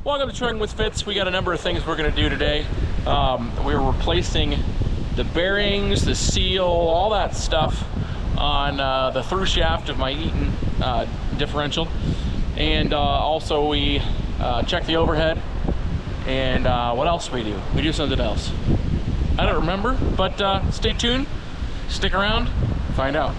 Welcome to Trucking with Fitz. We got a number of things we're going to do today. We're replacing the bearings, the seal, all that stuff on the through shaft of my Eaton differential. And also we check the overhead. And what else we do? We do something else. I don't remember, but stay tuned, stick around, find out.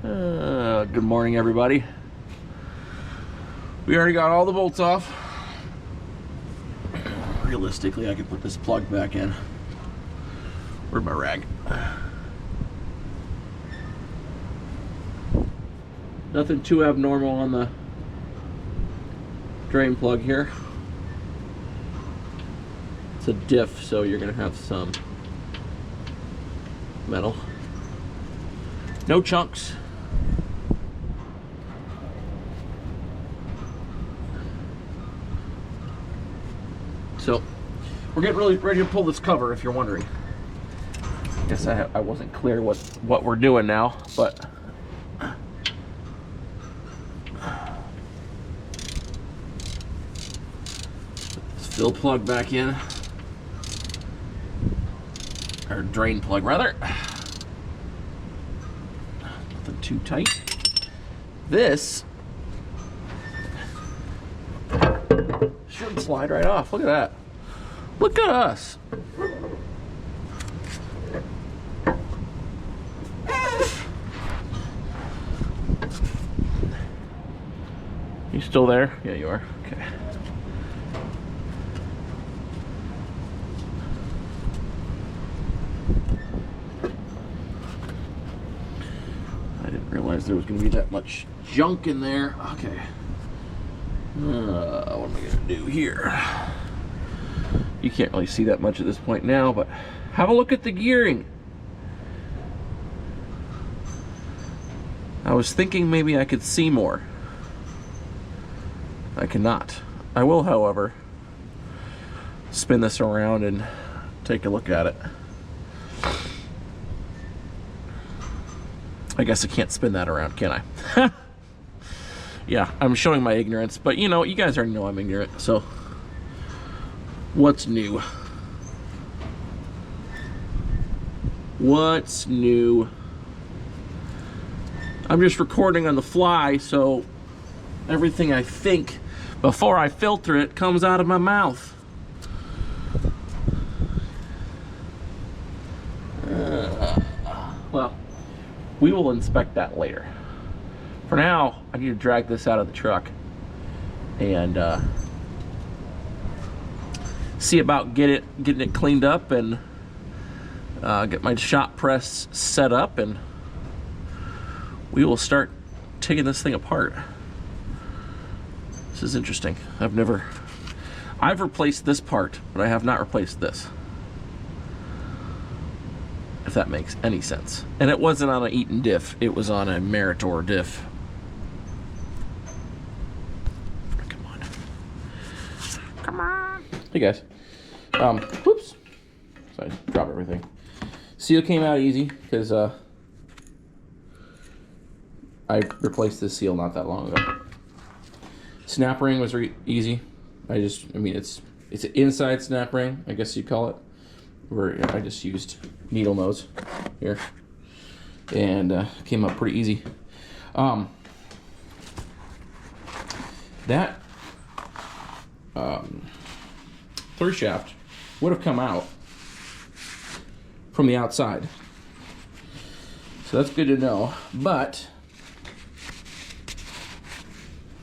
Good morning, everybody. We already got all the bolts off. Realistically, I could put this plug back in. Where'd my rag? Nothing too abnormal on the drain plug here. It's a diff, so you're gonna have some metal. No chunks. So we're getting really ready to pull this cover, if you're wondering. Guess I wasn't clear what we're doing now, but let's fill plug back in, or drain plug rather. Nothing too tight. This should slide right off. Look at that. Look at us. You still there? Yeah, you are. Okay. I didn't realize there was going to be that much junk in there. Okay. What am I going to do here? You can't really see that much at this point now, but have a look at the gearing. I was thinking maybe I could see more. I cannot. I will, however, spin this around and take a look at it. I guess I can't spin that around, can I? Yeah, I'm showing my ignorance, but you know, you guys already know I'm ignorant, so what's new? What's new? I'm just recording on the fly, so everything I think before I filter it comes out of my mouth. Well, we will inspect that later. For now, I need to drag this out of the truck and see about getting it cleaned up and get my shop press set up, and we will start taking this thing apart. This is interesting. I've replaced this part, but I have not replaced this. If that makes any sense. And it wasn't on an Eaton diff, it was on a Meritor diff. Come on. Come on. Hey guys. Whoops. So I dropped everything. Seal came out easy because I replaced this seal not that long ago. Snap ring was easy. I mean, it's an inside snap ring, I guess you'd call it. Where I just used needle nose here, and came up pretty easy. That through shaft would have come out from the outside, so that's good to know. But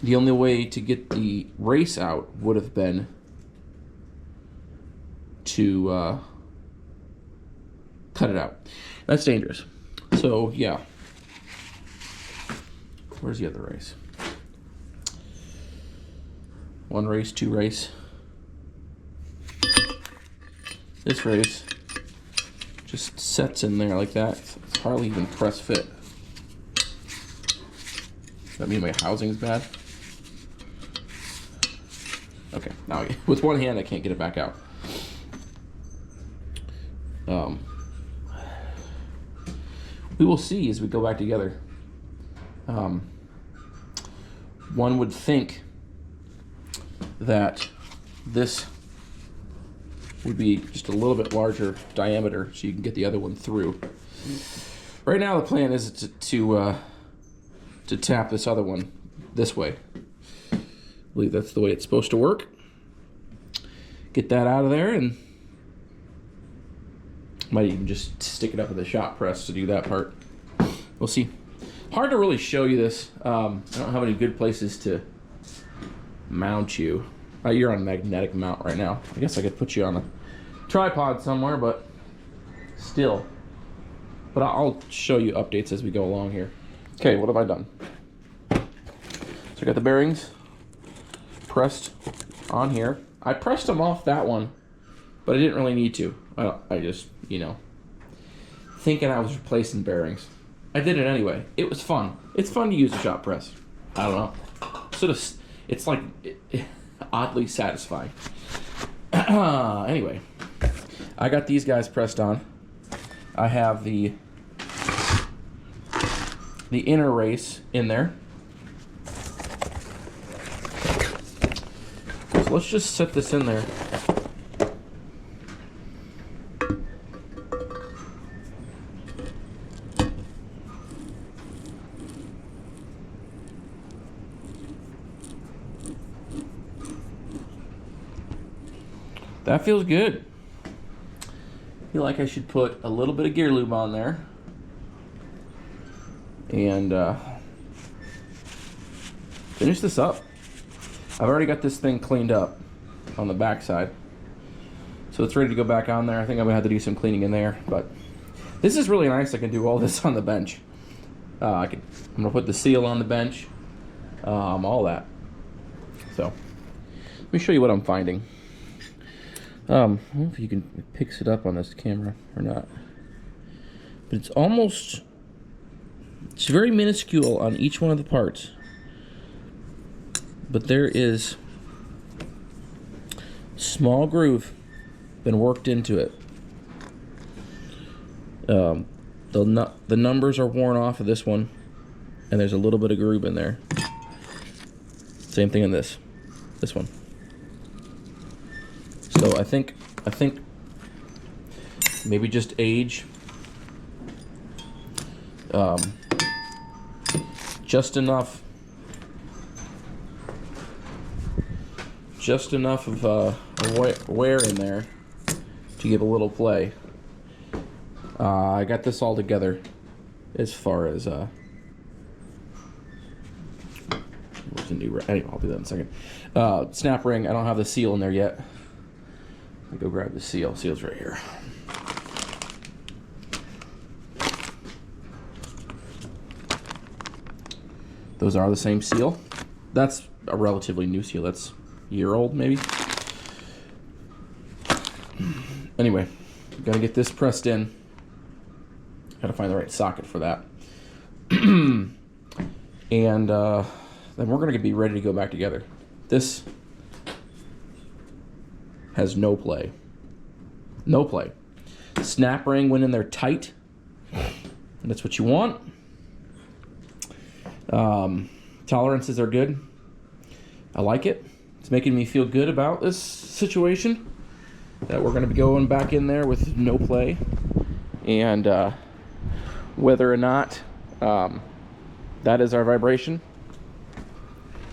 the only way to get the race out would have been to cut it out. That's dangerous. So yeah. Where's the other race? One race, two race. This race just sets in there like that. It's hardly even press fit. Does that mean my housing's bad? Okay, now with one hand I can't get it back out. We will see as we go back together one would think that this would be just a little bit larger diameter so you can get the other one through. Right now the plan is to tap this other one this way. I believe that's the way it's supposed to work. Get that out of there, and might even just stick it up with the shop press to do that part. We'll see. Hard to really show you this. I don't have any good places to mount you. You're on a magnetic mount right now. I guess I could put you on a tripod somewhere, but still. But I'll show you updates as we go along here. Okay, what have I done? So I got the bearings pressed on here. I pressed them off that one, but I didn't really need to. I just, you know, thinking I was replacing bearings. I did it anyway. It was fun. It's fun to use a shop press. I don't know. Sort of, it's like oddly satisfying. Anyway, I got these guys pressed on. I have the inner race in there. So let's just set this in there. That feels good. I feel like I should put a little bit of gear lube on there. And finish this up. I've already got this thing cleaned up on the back side, so it's ready to go back on there. I think I'm gonna have to do some cleaning in there, but this is really nice. I can do all this on the bench. I'm gonna put the seal on the bench, all that. So let me show you what I'm finding. I don't know if you can picks it up on this camera or not, but it's very minuscule on each one of the parts. But there is a small groove been worked into it. The numbers are worn off of this one, and there's a little bit of groove in there. Same thing in this one. So I think maybe just age. Just enough of wear in there to give a little play. I got this all together as far as what's a new anyway, I'll do that in a second. Snap ring, I don't have the seal in there yet. Let me go grab the seal. Seal's right here. Those are the same seal. That's a relatively new seal. That's a year old, maybe. Anyway, gotta get this pressed in. Gotta find the right socket for that. And then we're gonna be ready to go back together. This has no play. No play. Snap ring went in there tight. That's what you want. Tolerances are good. I like it. It's making me feel good about this situation, that we're going to be going back in there with no play, and whether or not that is our vibration,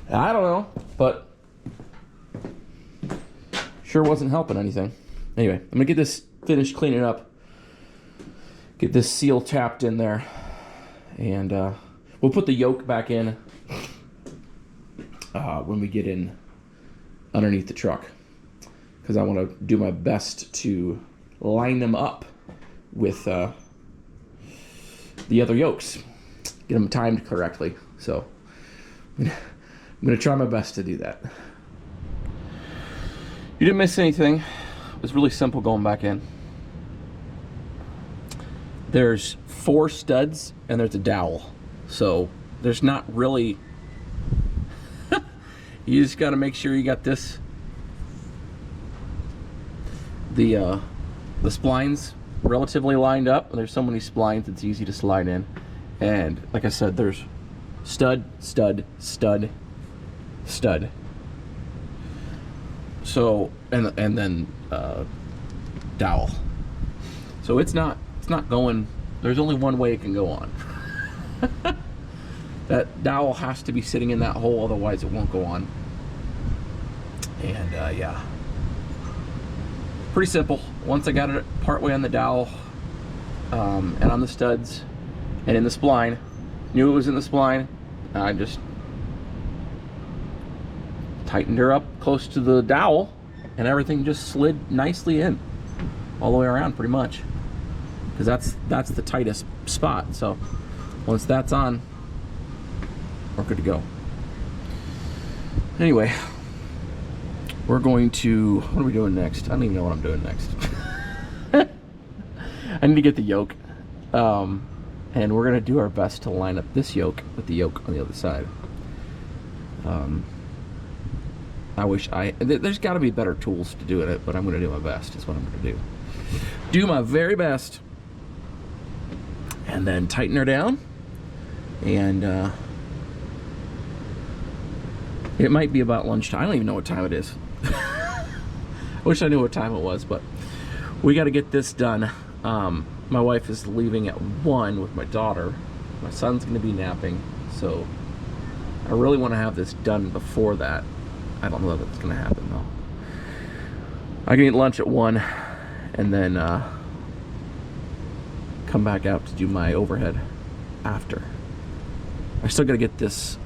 I don't know, but sure wasn't helping anything. Anyway, I'm gonna get this finished cleaning up, get this seal tapped in there, and we'll put the yoke back in when we get in underneath the truck, because I want to do my best to line them up with the other yokes, get them timed correctly. So I'm gonna try my best to do that. You didn't miss anything. It was really simple going back in. There's 4 studs and there's a dowel, so there's not really you just got to make sure you got this the splines relatively lined up. There's so many splines it's easy to slide in, and like I said, there's stud, stud, stud, stud. So and then dowel. So it's not going. There's only one way it can go on. That dowel has to be sitting in that hole, otherwise it won't go on. And yeah, pretty simple. Once I got it partway on the dowel and on the studs and in the spline, knew it was in the spline, I just tightened her up close to the dowel, and everything just slid nicely in all the way around, pretty much, because that's the tightest spot. So once that's on, we're good to go. Anyway, we're going to, what are we doing next? I don't even know what I'm doing next. I need to get the yoke, and we're gonna do our best to line up this yoke with the yoke on the other side. I wish there's got to be better tools to do it, but I'm gonna do my best. Is what I'm gonna do my very best, and then tighten her down. And it might be about lunchtime. I don't even know what time it is. I wish I knew what time it was, but we got to get this done. My wife is leaving at 1 with my daughter. My son's going to be napping, so I really want to have this done before that. I don't know if it's going to happen, though. I can eat lunch at 1 and then come back out to do my overhead after. I still got to get this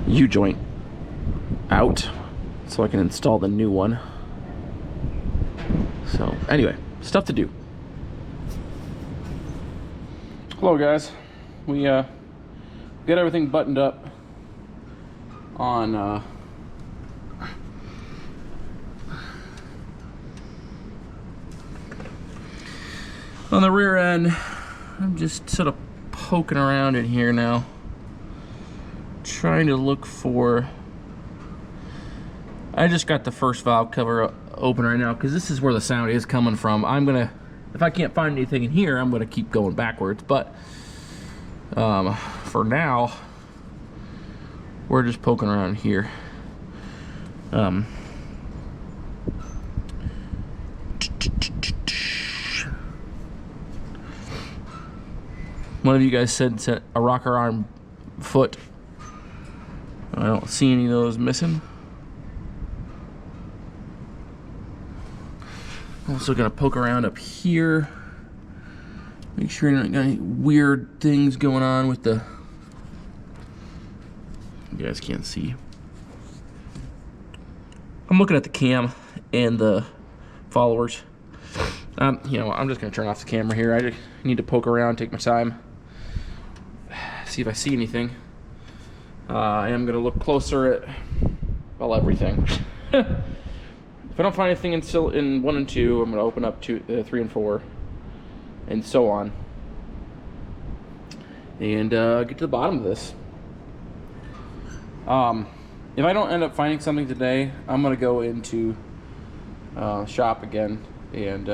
U-joint out so I can install the new one. So anyway, stuff to do. Hello guys, we got everything buttoned up on the rear end. I'm just sort of poking around in here now, trying to look for, I just got the first valve cover open right now because this is where the sound is coming from. I'm gonna, if I can't find anything in here, I'm gonna keep going backwards, but for now we're just poking around here. One of you guys said a rocker arm foot. I don't see any of those missing. Also gonna poke around up here. Make sure you're not got any weird things going on with the, you guys can't see. I'm looking at the cam and the followers. You know, I'm just gonna turn off the camera here. I just need to poke around, take my time, see if I see anything. I am gonna look closer at, well, everything. If I don't find anything in 1 and 2, I'm gonna open up 3 and 4, and so on, and get to the bottom of this. If I don't end up finding something today, I'm gonna go into shop again and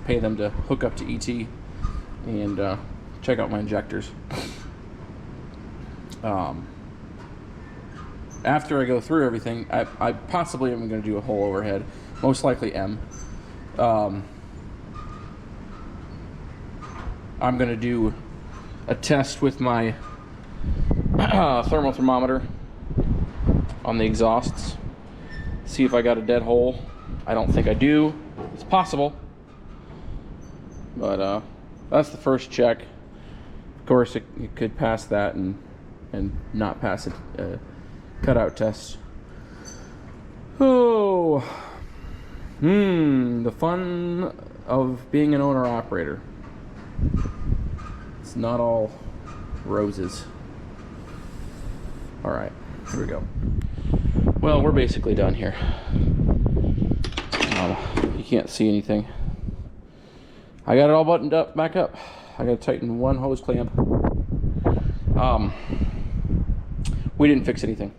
pay them to hook up to ET and check out my injectors. After I go through everything, I possibly am going to do a whole overhead, most likely M. I'm going to do a test with my thermal thermometer on the exhausts, see if I got a dead hole. I don't think I do. It's possible, but that's the first check. Of course, it could pass that and not pass it. Cutout test. Oh, the fun of being an owner-operator. It's not all roses. All right, here we go. Well, we're basically done here. You can't see anything. I got it all buttoned up, back up. I got to tighten one hose clamp. We didn't fix anything.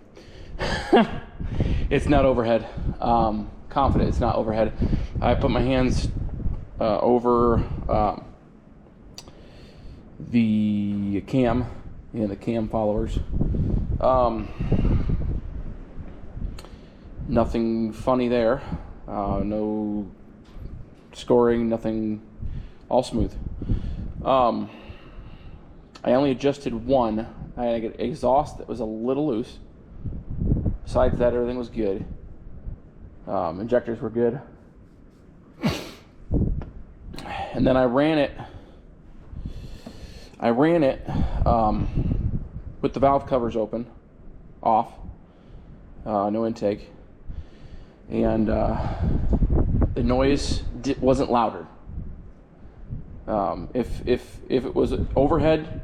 It's not overhead. Confident it's not overhead. I put my hands over the cam and the cam followers. Nothing funny there. No scoring, nothing, all smooth. I only adjusted one. I had an exhaust that was a little loose. Besides that, everything was good. Injectors were good. And then I ran it with the valve covers off, no intake, and the noise wasn't louder. If it was overhead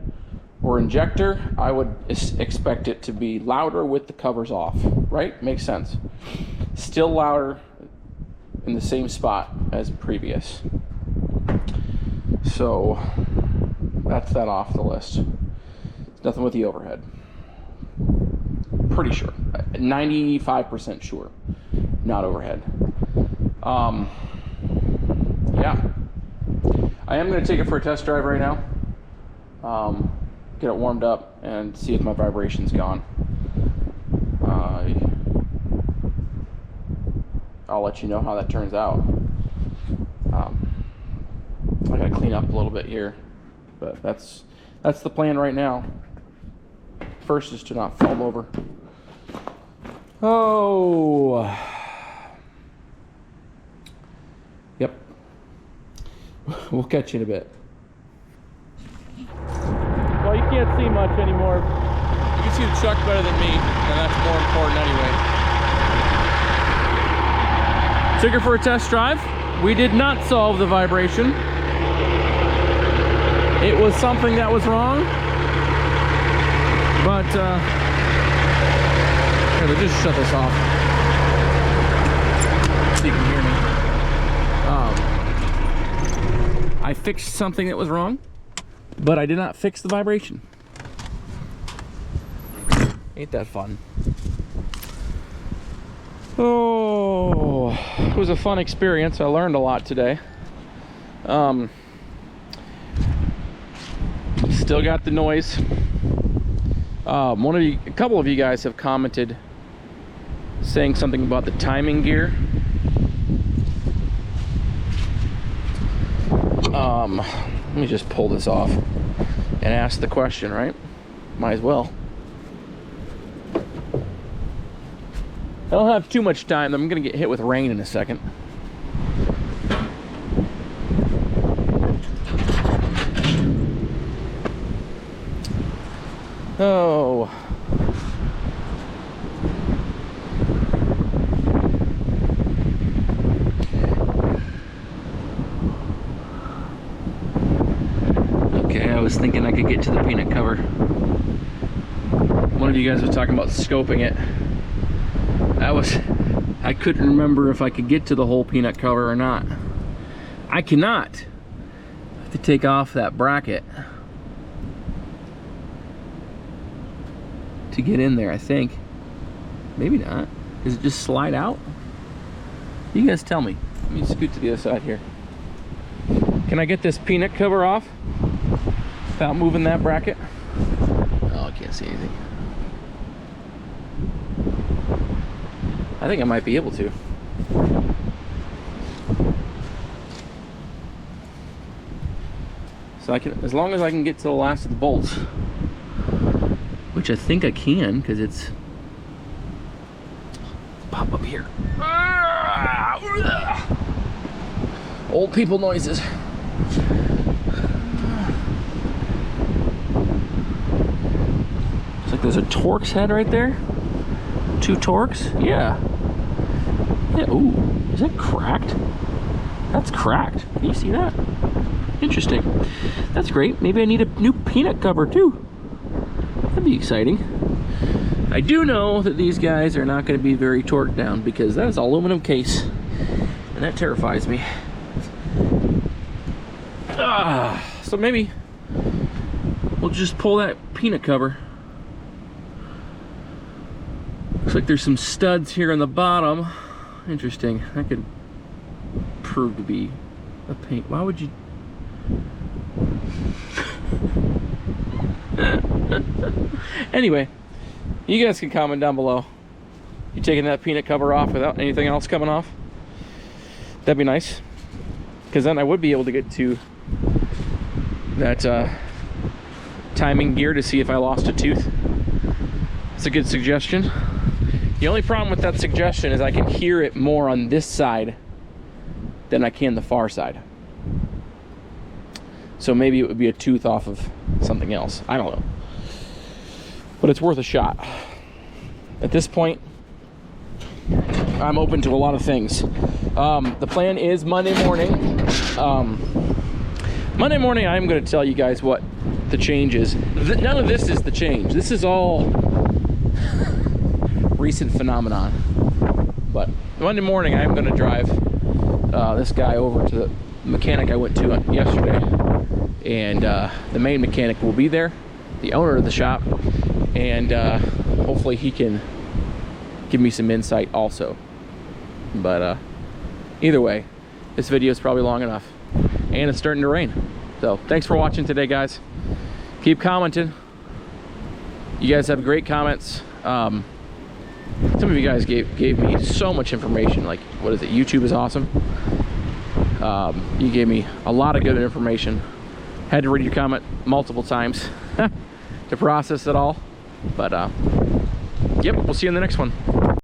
or injector, I would expect it to be louder with the covers off, right? Makes sense. Still louder in the same spot as previous. So that's that off the list. Nothing with the overhead. Pretty sure. 95% sure. Not overhead. Yeah. I am going to take it for a test drive right now. Get it warmed up and see if my vibration's gone. I'll let you know how that turns out. I gotta clean up a little bit here, but that's the plan right now. First is to not foam over. Oh, yep. We'll catch you in a bit. Well, you can't see much anymore. You can see the truck better than me, and that's more important anyway. Took her for a test drive. We did not solve the vibration. It was something that was wrong, but here, let's just shut this off so you can hear me. I fixed something that was wrong, but I did not fix the vibration. Ain't that fun? Oh, it was a fun experience. I learned a lot today. Still got the noise. A couple of you guys have commented saying something about the timing gear. Let me just pull this off and ask the question, right? Might as well. I don't have too much time. I'm gonna get hit with rain in a second. Oh. Okay, I was thinking I could get to the peanut cover. One of you guys was talking about scoping it. I couldn't remember if I could get to the whole peanut cover or not. I cannot. I have to take off that bracket to get in there, I think. Maybe not. Does it just slide out? You guys tell me. Let me scoot to the other side here. Can I get this peanut cover off without moving that bracket? Oh, I can't see anything. I think I might be able to. So I can, as long as I can get to the last of the bolts, which I think I can, because it's pop up here. Old people noises. Looks like there's a Torx head right there. 2 Torx? Yeah. Yeah. Ooh, is that cracked? That's cracked. Can you see that? Interesting. That's great. Maybe I need a new peanut cover too. That'd be exciting. I do know that these guys are not going to be very torqued down because that is an aluminum case, and that terrifies me. So maybe we'll just pull that peanut cover. Looks like there's some studs here on the bottom. Interesting. That could prove to be a paint. Why would you? Anyway, you guys can comment down below. You taking that peanut cover off without anything else coming off? That'd be nice, because then I would be able to get to that timing gear to see if I lost a tooth. It's a good suggestion. The only problem with that suggestion is I can hear it more on this side than I can the far side. So maybe it would be a tooth off of something else. I don't know. But it's worth a shot. At this point, I'm open to a lot of things. The plan is Monday morning. Monday morning, I'm going to tell you guys what the change is. None of this is the change. This is all recent phenomenon. But Monday morning, I'm going to drive this guy over to the mechanic I went to yesterday. And the main mechanic will be there, the owner of the shop. And hopefully he can give me some insight also. But either way, this video is probably long enough, and it's starting to rain. So thanks for watching today, guys. Keep commenting. You guys have great comments. Some of you guys gave me so much information. Like, what is it? YouTube is awesome. You gave me a lot of good information. Had to read your comment multiple times to process it all. But yep, we'll see you in the next one.